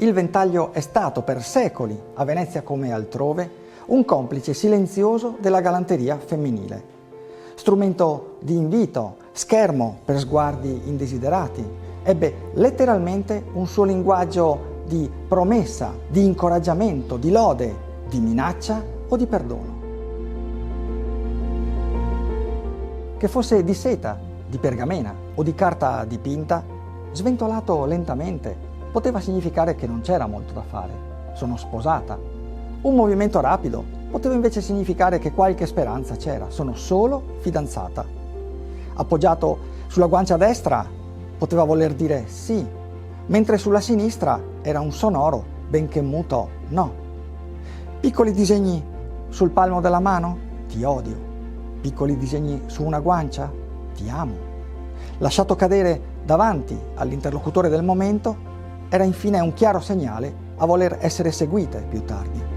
Il ventaglio è stato per secoli, a Venezia come altrove, un complice silenzioso della galanteria femminile. Strumento di invito, schermo per sguardi indesiderati, ebbe letteralmente un suo linguaggio di promessa, di incoraggiamento, di lode, di minaccia o di perdono. Che fosse di seta, di pergamena o di carta dipinta, sventolato lentamente, poteva significare che non c'era molto da fare. Sono sposata. Un movimento rapido poteva invece significare che qualche speranza c'era. Sono solo fidanzata. Appoggiato sulla guancia destra poteva voler dire sì, mentre sulla sinistra era un sonoro, benché muto, no. Piccoli disegni sul palmo della mano? Ti odio. Piccoli disegni su una guancia? Ti amo. Lasciato cadere davanti all'interlocutore del momento, era infine un chiaro segnale a voler essere seguite più tardi.